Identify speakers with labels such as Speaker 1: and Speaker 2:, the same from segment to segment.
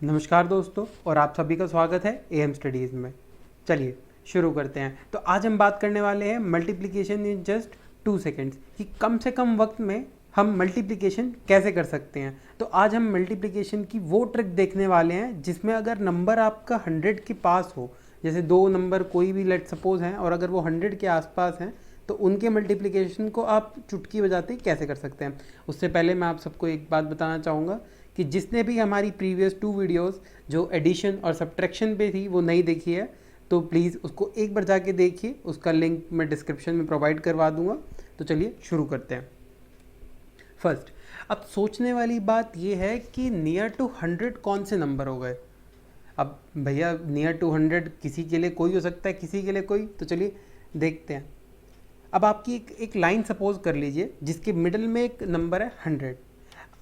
Speaker 1: नमस्कार दोस्तों, और आप सभी का स्वागत है एम स्टडीज़ में। चलिए शुरू करते हैं। तो आज हम बात करने वाले हैं मल्टीप्लिकेशन इन जस्ट 2 सेकेंड्स, कि कम से कम वक्त में हम मल्टीप्लिकेशन कैसे कर सकते हैं। तो आज हम मल्टीप्लिकेशन की वो ट्रिक देखने वाले हैं जिसमें अगर नंबर आपका 100 के पास हो, जैसे दो नंबर कोई भी लेट सपोज हैं, और अगर वो 100 के आसपास हैं तो उनके मल्टीप्लिकेशन को आप चुटकी बजाते ही कैसे कर सकते हैं। उससे पहले मैं आप सबको एक बात बताना चाहूँगा कि जिसने भी हमारी प्रीवियस 2 वीडियोस जो एडिशन और सब्ट्रैक्शन पे थी वो नहीं देखी है तो प्लीज़ उसको एक बार जाके देखिए, उसका लिंक मैं डिस्क्रिप्शन में प्रोवाइड करवा दूंगा। तो चलिए शुरू करते हैं। फर्स्ट, अब सोचने वाली बात ये है कि नियर टू 100 कौन से नंबर हो गए। अब भैया नियर टू 100 किसी के लिए कोई हो सकता है, किसी के लिए कोई, तो चलिए देखते हैं। अब आपकी एक लाइन सपोज कर लीजिए जिसके मिडल में एक नंबर है 100।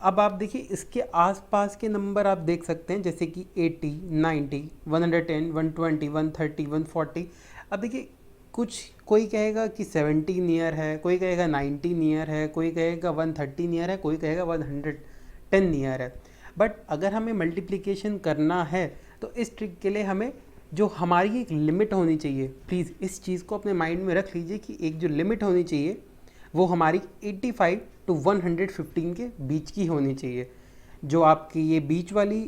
Speaker 1: अब आप देखिए इसके आसपास के नंबर आप देख सकते हैं, जैसे कि 80, 90, 110, 120, 130, 140। अब देखिए कुछ कोई कहेगा कि 70 नियर है, कोई कहेगा 90 नियर है, कोई कहेगा 130 नियर है, कोई कहेगा 110 नियर है। बट अगर हमें मल्टीप्लिकेशन करना है तो इस ट्रिक के लिए हमें जो हमारी एक लिमिट होनी चाहिए, प्लीज़ इस चीज़ को अपने माइंड में रख लीजिए कि एक जो लिमिट होनी चाहिए वो हमारी 85 टू 115 के बीच की होनी चाहिए। जो आपकी ये बीच वाली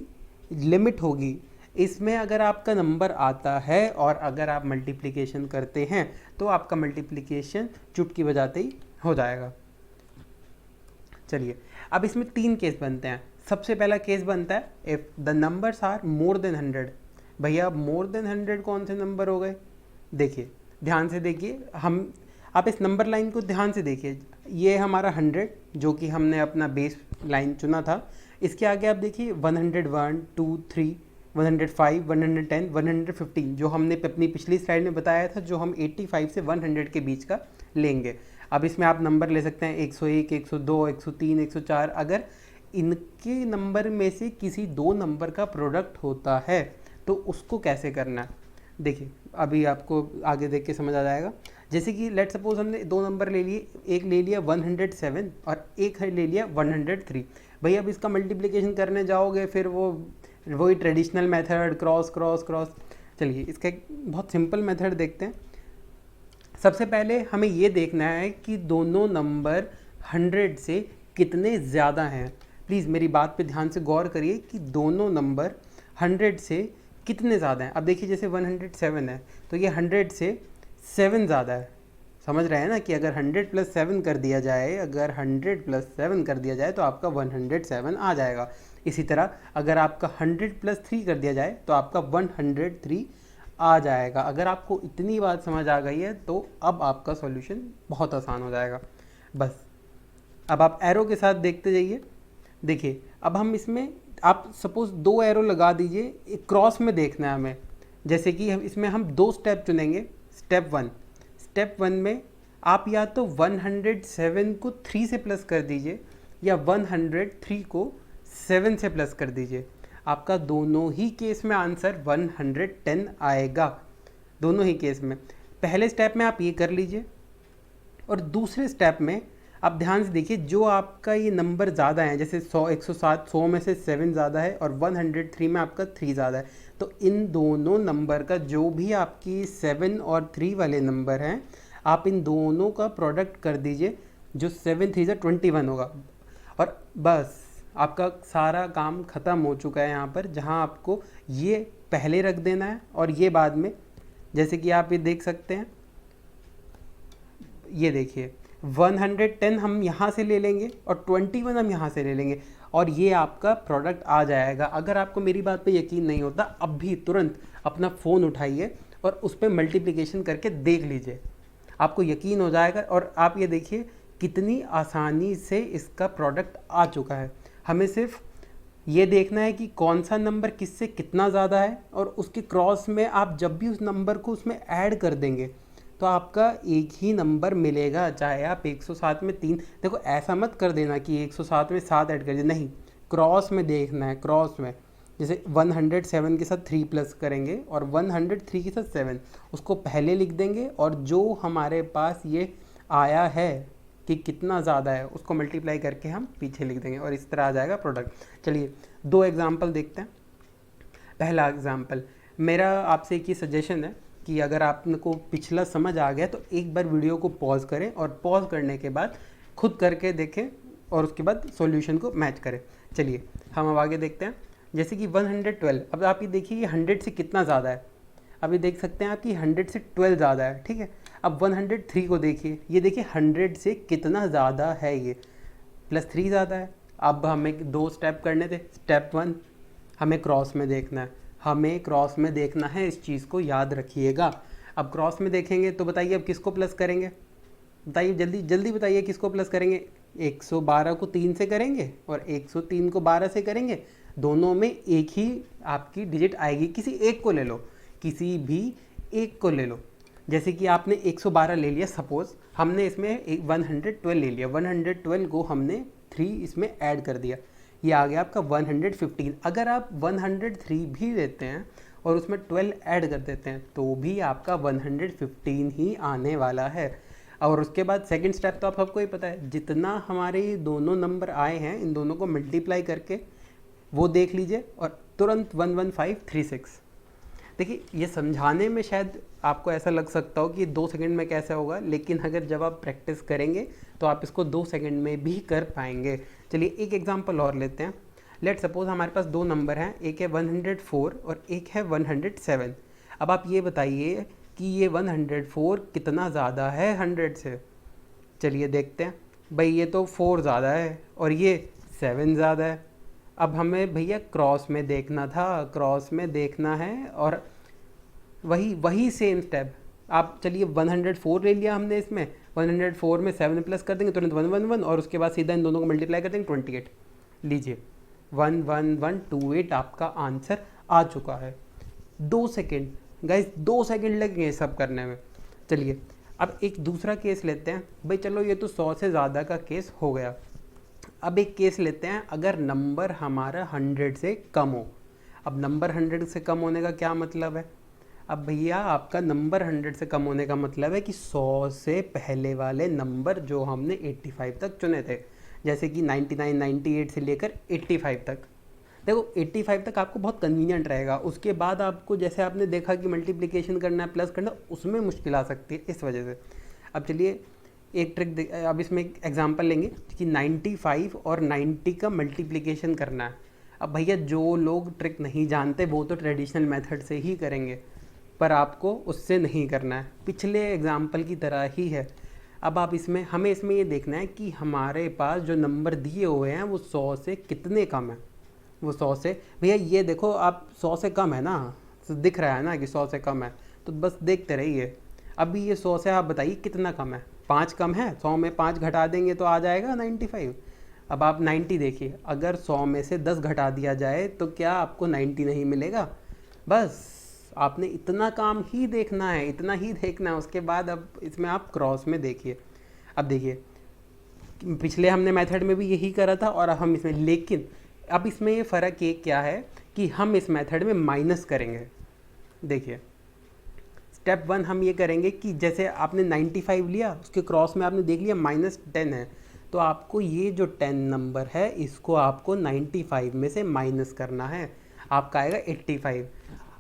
Speaker 1: लिमिट होगी, इसमें अगर आपका नंबर आता है और अगर आप मल्टीप्लिकेशन करते हैं तो आपका मल्टीप्लिकेशन चुटकी बजाते ही हो जाएगा। चलिए अब इसमें 3 केस बनते हैं। सबसे पहला केस बनता है if the numbers are more than 100। भैया मोर देन 100 कौन से नंबर हो गए? देखिए ध्यान से देखिए, हम आप इस नंबर लाइन को ध्यान से देखिए। ये हमारा 100 जो कि हमने अपना बेस लाइन चुना था। इसके आगे आप देखिए 101, 2, 3, 105, 110, 115 जो हमने अपनी पिछली स्लाइड में बताया था, जो हम 85 से 100 के बीच का लेंगे। अब इसमें आप नंबर ले सकते हैं 101, 102, 103, 104। अगर इनके नंबर में से किसी दो नंबर का प्रोडक्ट होता है तो उसको कैसे करना है, देखिए अभी आपको आगे देख के समझ आ जाएगा। जैसे कि लेट सपोज हमने दो नंबर ले लिए, एक ले लिया 107 और एक ले लिया 103। भैया अब इसका मल्टीप्लिकेशन करने जाओगे फिर वही traditional method cross cross cross. चलिए इसका एक बहुत सिंपल मेथड देखते हैं। सबसे पहले हमें ये देखना है कि दोनों नंबर 100 से कितने ज़्यादा हैं। प्लीज़ मेरी बात पे ध्यान से गौर करिए कि दोनों नंबर 100 से कितने ज़्यादा हैं। अब देखिए जैसे 107 है तो ये 100 से 7 ज़्यादा है। समझ रहे हैं ना कि अगर 100 + 7 कर दिया जाए, अगर 100 + 7 कर दिया जाए तो आपका 107 आ जाएगा। इसी तरह अगर आपका 100 + 3 कर दिया जाए तो आपका 103 आ जाएगा। अगर आपको इतनी बात समझ आ गई है तो अब आपका सॉल्यूशन बहुत आसान हो जाएगा। बस अब आप एरो के साथ देखते जाइए। देखिए अब हम इसमें आप सपोज 2 एरो लगा दीजिए, एक क्रॉस में देखना है हमें। जैसे कि हम इसमें 2 स्टेप चुनेंगे। स्टेप 1 में आप या तो 107 को 3 से प्लस कर दीजिए या 103 को 7 से प्लस कर दीजिए। आपका दोनों ही केस में आंसर 110 आएगा, दोनों ही केस में। पहले स्टेप में आप ये कर लीजिए और दूसरे स्टेप में आप ध्यान से देखिए, जो आपका ये नंबर ज़्यादा है, जैसे 100, 107, 100 में से 7 ज़्यादा है और 103 में आपका 3 ज़्यादा है, तो इन दोनों नंबर का जो भी आपकी 7 और 3 वाले नंबर हैं, आप इन दोनों का प्रोडक्ट कर दीजिए, जो 7 3 से 21 होगा। और बस आपका सारा काम ख़त्म हो चुका है यहाँ पर, जहाँ आपको ये पहले रख देना है और ये बाद में। जैसे कि आप ये देख सकते हैं, ये देखिए 110 हम यहाँ से ले लेंगे और 21 हम यहाँ से ले लेंगे और ये आपका प्रोडक्ट आ जाएगा। अगर आपको मेरी बात पे यकीन नहीं होता, अब भी तुरंत अपना फ़ोन उठाइए और उस पर मल्टीप्लिकेशन करके देख लीजिए, आपको यकीन हो जाएगा। और आप ये देखिए कितनी आसानी से इसका प्रोडक्ट आ चुका है। हमें सिर्फ ये देखना है कि कौन सा नंबर किससे कितना ज़्यादा है, और उसके क्रॉस में आप जब भी उस नंबर को उसमें ऐड कर देंगे तो आपका एक ही नंबर मिलेगा। चाहे आप 107 में 3, देखो ऐसा मत कर देना कि 107 में 7 ऐड कर दे, नहीं, क्रॉस में देखना है। क्रॉस में जैसे 107 के साथ 3 प्लस करेंगे और 103 के साथ 7, उसको पहले लिख देंगे और जो हमारे पास ये आया है कि कितना ज़्यादा है उसको मल्टीप्लाई करके हम पीछे लिख देंगे और इस तरह आ जाएगा प्रोडक्ट। चलिए 2 एग्जाम्पल देखते हैं। पहला एग्जाम्पल, मेरा आपसे एक ही सजेशन है कि अगर आपको पिछला समझ आ गया तो एक बार वीडियो को पॉज करें और पॉज करने के बाद खुद करके देखें और उसके बाद सॉल्यूशन को मैच करें। चलिए हम अब आगे देखते हैं। जैसे कि 112, अब आप ये देखिए ये 100 से कितना ज़्यादा है। अभी देख सकते हैं आप कि 100 से 12 ज़्यादा है, ठीक है। अब 103 को देखिए, ये देखिए 100 से कितना ज़्यादा है, ये +3 ज़्यादा है। अब हमें 2 स्टेप करने थे। स्टेप 1 हमें क्रॉस में देखना है, हमें क्रॉस में देखना है, इस चीज़ को याद रखिएगा। अब क्रॉस में देखेंगे तो बताइए अब किसको प्लस करेंगे, बताइए जल्दी जल्दी बताइए किसको प्लस करेंगे। 112 को 3 से करेंगे और 103 को 12 से करेंगे। दोनों में एक ही आपकी डिजिट आएगी, किसी एक को ले लो, किसी भी एक को ले लो। जैसे कि आपने 112 ले लिया, सपोज़ हमने इसमें 112 ले लिया, 112 को हमने 3 इसमें ऐड कर दिया, ये आ गया आपका 115। अगर आप 103 भी लेते हैं और उसमें 12 ऐड कर देते हैं तो भी आपका 115 ही आने वाला है। और उसके बाद सेकंड स्टेप तो आप सबको ही पता है, जितना हमारे दोनों नंबर आए हैं इन दोनों को मल्टीप्लाई करके वो देख लीजिए और तुरंत 11536। देखिए ये समझाने में शायद आपको ऐसा लग सकता हो कि 2 सेकंड में कैसे होगा, लेकिन अगर जब आप प्रैक्टिस करेंगे तो आप इसको 2 सेकंड में भी कर पाएंगे। चलिए एक एग्जांपल और लेते हैं। लेट सपोज हमारे पास 2 नंबर हैं, एक है 104 और एक है 107। अब आप ये बताइए कि ये 104 कितना ज़्यादा है 100 से। चलिए देखते हैं। भाई ये तो 4 ज़्यादा है और ये 7 ज़्यादा है। अब हमें भैया क्रॉस में देखना था, क्रॉस में देखना है और वही सेम स्टेप। आप चलिए 104 ले लिया हमने, इसमें 104 में 7 प्लस कर देंगे तुरंत 111 और उसके बाद सीधा इन दोनों को मल्टीप्लाई कर देंगे 28। लीजिए 11128 आपका आंसर आ चुका है। 2 सेकेंड गाइस, 2 सेकेंड लगे ये सब करने में। चलिए अब एक दूसरा केस लेते हैं। भाई चलो ये तो 100 से ज़्यादा का केस हो गया। अब एक केस लेते हैं, अगर नंबर हमारा 100 से कम हो। अब नंबर 100 से कम होने का क्या मतलब है? अब भैया आपका नंबर 100 से कम होने का मतलब है कि 100 से पहले वाले नंबर जो हमने 85 तक चुने थे, जैसे कि 99, 98 से लेकर 85 तक। देखो 85 तक आपको बहुत कन्वीनियंट रहेगा। उसके बाद आपको जैसे आपने देखा कि मल्टीप्लिकेशन करना है, प्लस करना, उसमें मुश्किल आ सकती है इस वजह से। अब चलिए एक ट्रिक अब इसमें एक एग्जांपल लेंगे कि 95 और 90 का मल्टीप्लिकेशन करना है। अब भैया जो लोग ट्रिक नहीं जानते वो तो ट्रेडिशनल मेथड से ही करेंगे, पर आपको उससे नहीं करना है, पिछले एग्जाम्पल की तरह ही है। अब आप हमें इसमें ये देखना है कि हमारे पास जो नंबर दिए हुए हैं वो 100 से कितने कम है। वो 100 से, भैया ये देखो आप 100 से कम है ना, तो दिख रहा है ना कि 100 से कम है, तो बस देखते रहिए। अभी ये 100 से आप बताइए कितना कम है। 5 कम है, 100 में 5 घटा देंगे तो आ जाएगा 95। अब आप 90 देखिए, अगर 100 में से 10 घटा दिया जाए तो क्या आपको 90 नहीं मिलेगा? बस आपने इतना काम ही देखना है, इतना ही देखना है। उसके बाद अब इसमें आप क्रॉस में देखिए। अब देखिए पिछले हमने मेथड में भी यही करा था और हम इसमें, लेकिन अब इसमें ये फ़र्क ये क्या है कि हम इस मेथड में माइनस करेंगे। देखिए स्टेप 1 हम ये करेंगे कि जैसे आपने 95 लिया, उसके क्रॉस में आपने देख लिया -10 है, तो आपको ये जो 10 नंबर है इसको आपको 95 में से माइनस करना है, आपका आएगा 85।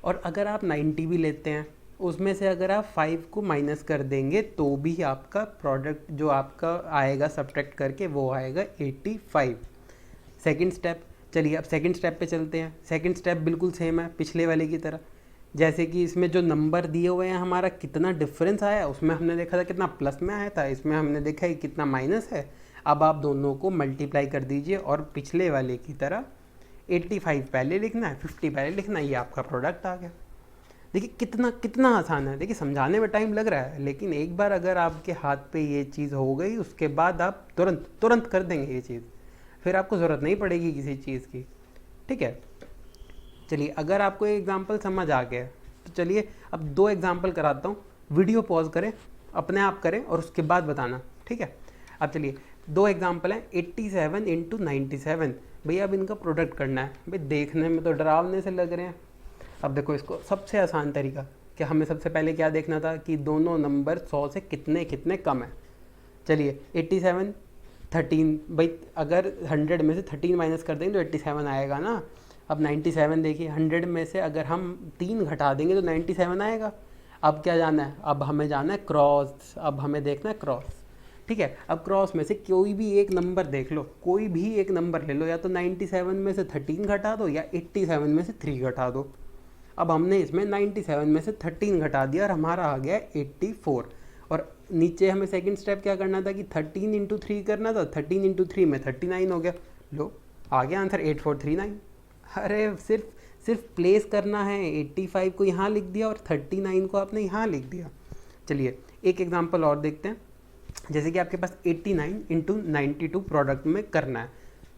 Speaker 1: और अगर आप 90 भी लेते हैं उसमें से अगर आप 5 को माइनस कर देंगे तो भी आपका प्रोडक्ट जो आपका आएगा सब्ट्रैक्ट करके वो आएगा 85। सेकंड स्टेप, चलिए अब सेकंड स्टेप पे चलते हैं। सेकंड स्टेप बिल्कुल सेम है पिछले वाले की तरह। जैसे कि इसमें जो नंबर दिए हुए हैं हमारा कितना डिफरेंस आया, उसमें हमने देखा था कितना प्लस में आया था, इसमें हमने देखा है कितना माइनस है। अब आप दोनों को मल्टीप्लाई कर दीजिए और पिछले वाले की तरह 85 पहले लिखना है, 50 पहले लिखना है, ये आपका प्रोडक्ट आ गया। देखिए कितना कितना आसान है। देखिए समझाने में टाइम लग रहा है, लेकिन एक बार अगर आपके हाथ पे ये चीज़ हो गई उसके बाद आप तुरंत कर देंगे ये चीज़, फिर आपको ज़रूरत नहीं पड़ेगी किसी चीज़ की। ठीक है, चलिए अगर आपको ये एग्जांपल समझ आ गया तो चलिए अब 2 एग्जांपल कराता हूँ। वीडियो पॉज करें, अपने आप करें और उसके बाद बताना, ठीक है। अब चलिए 2 एग्जांपल हैं, 87 × 97। भैया अब इनका प्रोडक्ट करना है। भाई देखने में तो डरावने से लग रहे हैं। अब देखो इसको सबसे आसान तरीका कि हमें सबसे पहले क्या देखना था कि दोनों नंबर 100 से कितने कितने कम है। चलिए 87 13, भाई अगर 100 में से 13 माइनस कर देंगे तो 87 आएगा ना। अब 97 देखिए, 100 में से अगर हम 3 घटा देंगे तो 97 आएगा। अब क्या जाना है, अब हमें जाना है क्रॉस, अब हमें देखना है क्रॉस। ठीक है, अब क्रॉस में से कोई भी एक नंबर देख लो, कोई भी एक नंबर ले लो, या तो 97 में से 13 घटा दो या 87 में से 3 घटा दो। अब हमने इसमें 97 में से 13 घटा दिया और हमारा आ गया 84। और नीचे हमें सेकंड स्टेप क्या करना था कि 13 इंटू 3 करना था, 13 इंटू 3 में 39 हो गया। लो आ गया आंसर 8439। अरे सिर्फ प्लेस करना है, 85 को यहाँ लिख दिया और 39 को आपने यहाँ लिख दिया। चलिए एक एग्जांपल और देखते हैं। जैसे कि आपके पास 89 इंटू 92 प्रोडक्ट में करना है।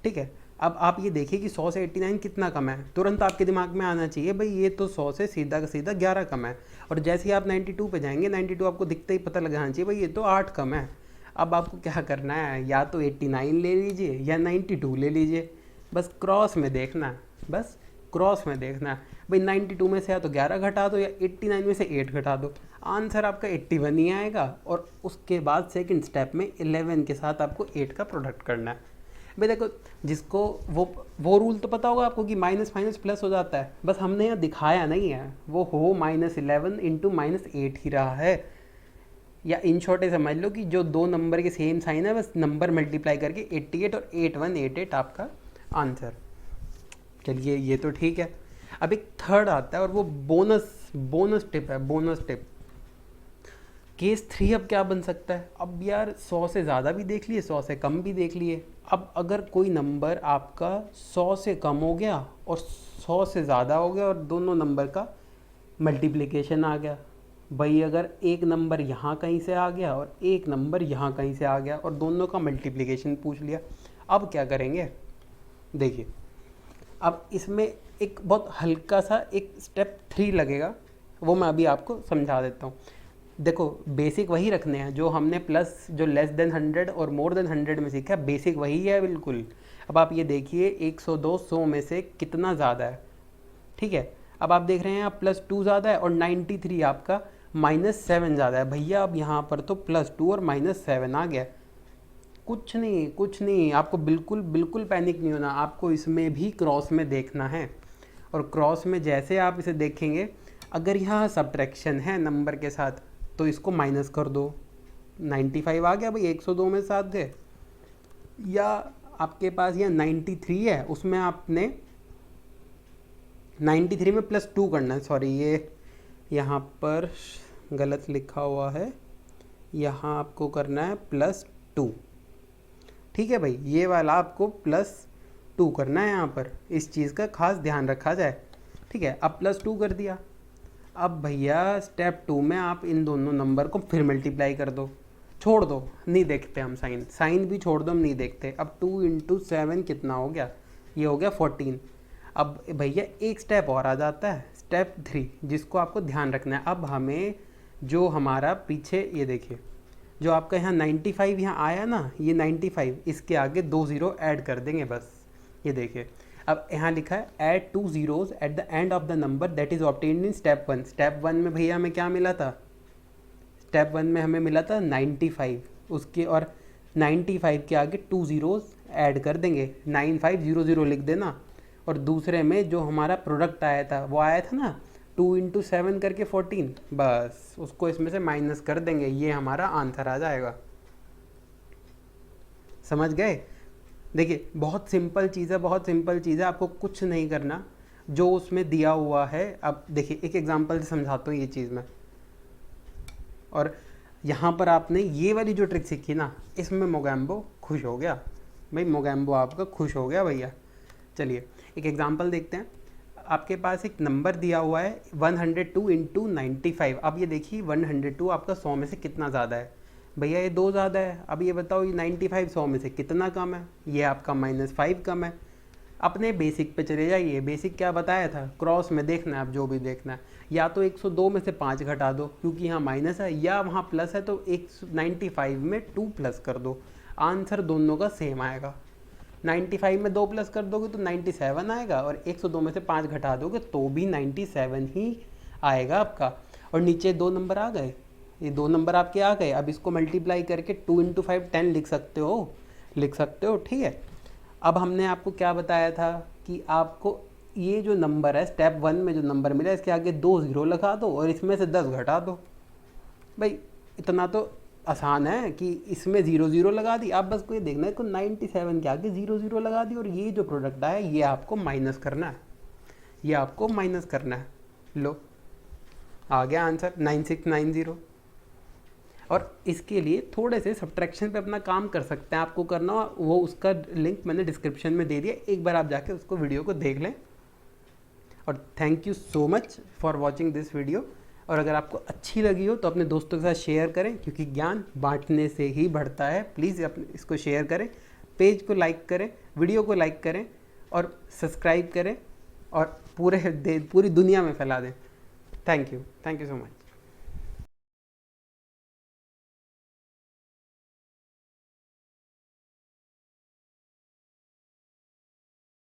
Speaker 1: ठीक है, अब आप ये देखिए कि 100 से 89 कितना कम है। तुरंत आपके दिमाग में आना चाहिए भाई ये तो 100 से सीधा का सीधा 11 कम है। और जैसे ही आप 92 पे जाएंगे, 92 आपको दिखते ही पता लग जाना चाहिए भाई ये तो 8 कम है। अब आपको क्या करना है, या तो 89 ले लीजिए या 92 ले लीजिए, बस क्रॉस में देखना है, बस क्रॉस में देखना है भाई। 92 में से या तो 11 घटा दो या 89 में से 8 घटा दो, आंसर आपका 81 ही आएगा। और उसके बाद सेकंड स्टेप में 11 के साथ आपको 8 का प्रोडक्ट करना है। भाई देखो, जिसको वो रूल तो पता होगा आपको कि माइनस माइनस प्लस हो जाता है, बस हमने यहाँ दिखाया नहीं है, वो हो -11 इंटू -8 ही रहा है। या इन शॉर्ट समझ लो कि जो दो नंबर के सेम साइन है, बस नंबर मल्टीप्लाई करके 88 और 8188 आपका आंसर। चलिए ये तो ठीक है। अब एक थर्ड आता है और वो बोनस टिप है, बोनस टिप। केस 3 अब क्या बन सकता है। अब यार 100 से ज़्यादा भी देख लिए, 100 से कम भी देख लिए। अब अगर कोई नंबर आपका 100 से कम हो गया और 100 से ज़्यादा हो गया और दोनों नंबर का मल्टीप्लिकेशन आ गया, भाई अगर एक नंबर यहाँ कहीं से आ गया और एक नंबर यहाँ कहीं से आ गया और दोनों का मल्टीप्लिकेशन पूछ लिया, अब क्या करेंगे। देखिए अब इसमें एक बहुत हल्का सा एक स्टेप 3 लगेगा, वो मैं अभी आपको समझा देता हूँ। देखो बेसिक वही रखने हैं जो हमने प्लस जो लेस देन 100 और मोर देन 100 में सीखा, बेसिक वही है बिल्कुल। अब आप ये देखिए 102 100 में से कितना ज़्यादा है। ठीक है, अब आप देख रहे हैं आप +2 ज़्यादा है और 93 आपका -7 ज़्यादा है। भैया अब यहाँ पर तो +2 और -7 आ गया। कुछ नहीं, आपको बिल्कुल पैनिक नहीं होना, आपको इसमें भी क्रॉस में देखना है। और क्रॉस में जैसे आप इसे देखेंगे, अगर यहाँ सब्ट्रैक्शन है नंबर के साथ तो इसको माइनस कर दो, 95 आ गया भाई 102 में साथ गए। या आपके पास यहाँ 93 है, उसमें आपने 93 में +2 करना है। सॉरी ये यहाँ पर गलत लिखा हुआ है, यहाँ आपको करना है +2। ठीक है भाई, ये वाला आपको +2 करना है यहाँ पर, इस चीज़ का खास ध्यान रखा जाए। ठीक है, अब +2 कर दिया। अब भैया स्टेप 2 में आप इन दोनों नंबर को फिर मल्टीप्लाई कर दो, छोड़ दो, नहीं देखते हम साइन भी छोड़ दो, हम नहीं देखते। अब 2 × 7 कितना हो गया, ये हो गया 14। अब भैया एक स्टेप और आ जाता है, स्टेप 3, जिसको आपको ध्यान रखना है। अब हमें जो हमारा पीछे ये देखिए, जो आपका यहाँ 95 यहाँ आया ना, ये 95 इसके आगे 2 ज़ीरो ऐड कर देंगे बस। ये देखिए अब यहाँ लिखा है add 2 zeros at the end of the number that is obtained in step 1। Step 1 में भैया हमें क्या मिला था, स्टेप 1 में हमें मिला था 95, उसके और 95 के आगे 2 zeros ऐड कर देंगे, 9500 लिख देना। और दूसरे में जो हमारा प्रोडक्ट आया था वो आया था ना 2 × 7 करके 14, बस उसको इसमें से माइनस कर देंगे, ये हमारा आंसर आ जाएगा। समझ गए। देखिए बहुत सिंपल चीज़ है, आपको कुछ नहीं करना, जो उसमें दिया हुआ है। अब देखिए एक एग्जांपल से समझाता हूँ ये चीज़ मैं। और यहाँ पर आपने ये वाली जो ट्रिक सीखी ना, इसमें मोगैम्बो खुश हो गया भाई, मोगैम्बो आपका खुश हो गया भैया। चलिए एक एग्जांपल देखते हैं। आपके पास एक नंबर दिया हुआ है 102 × 95। अब ये देखिए 102 आपका 100 में से कितना ज़्यादा है, भैया ये 2 ज़्यादा है। अब ये बताओ ये 95 100 में से कितना कम है, ये आपका -5 कम है। अपने बेसिक पे चले जाइए, बेसिक क्या बताया था, क्रॉस में देखना है आप जो भी देखना है। या तो 102 में से 5 घटा दो क्योंकि यहाँ माइनस है, या वहाँ प्लस है तो 95 में 2 प्लस कर दो, आंसर दोनों का सेम आएगा। 95 में 2 प्लस कर दोगे तो 97 आएगा, और 102 में से 5 घटा दोगे तो भी 97 ही आएगा आपका। और नीचे 2 नंबर आ गए, ये 2 नंबर आपके आ गए। अब इसको मल्टीप्लाई करके 2 × 5 10 लिख सकते हो। ठीक है। अब हमने आपको क्या बताया था कि आपको ये जो नंबर है स्टेप 1 में जो नंबर मिला इसके आगे 2 ज़ीरो लगा दो और इसमें से 10 घटा दो। भाई इतना तो आसान है कि इसमें 0 0 लगा दी, आप बस को ये देखना है कि 97 के आगे 0 0 लगा दी और ये जो प्रोडक्ट आया ये आपको माइनस करना है, ये आपको माइनस करना है। लो आ गया आंसर 9690। और इसके लिए थोड़े से सब्ट्रैक्शन पे अपना काम कर सकते हैं, आपको करना वो उसका लिंक मैंने डिस्क्रिप्शन में दे दिया, एक बार आप जाके उसको वीडियो को देख लें। और thank you so much for watching this video. और अगर आपको अच्छी लगी हो तो अपने दोस्तों के साथ शेयर करें, क्योंकि ज्ञान बांटने से ही बढ़ता है। प्लीज़ अपने इसको शेयर करें, पेज को लाइक करें, वीडियो को लाइक करें और सब्सक्राइब करें और पूरी दुनिया में फैला दें। Thank you so much.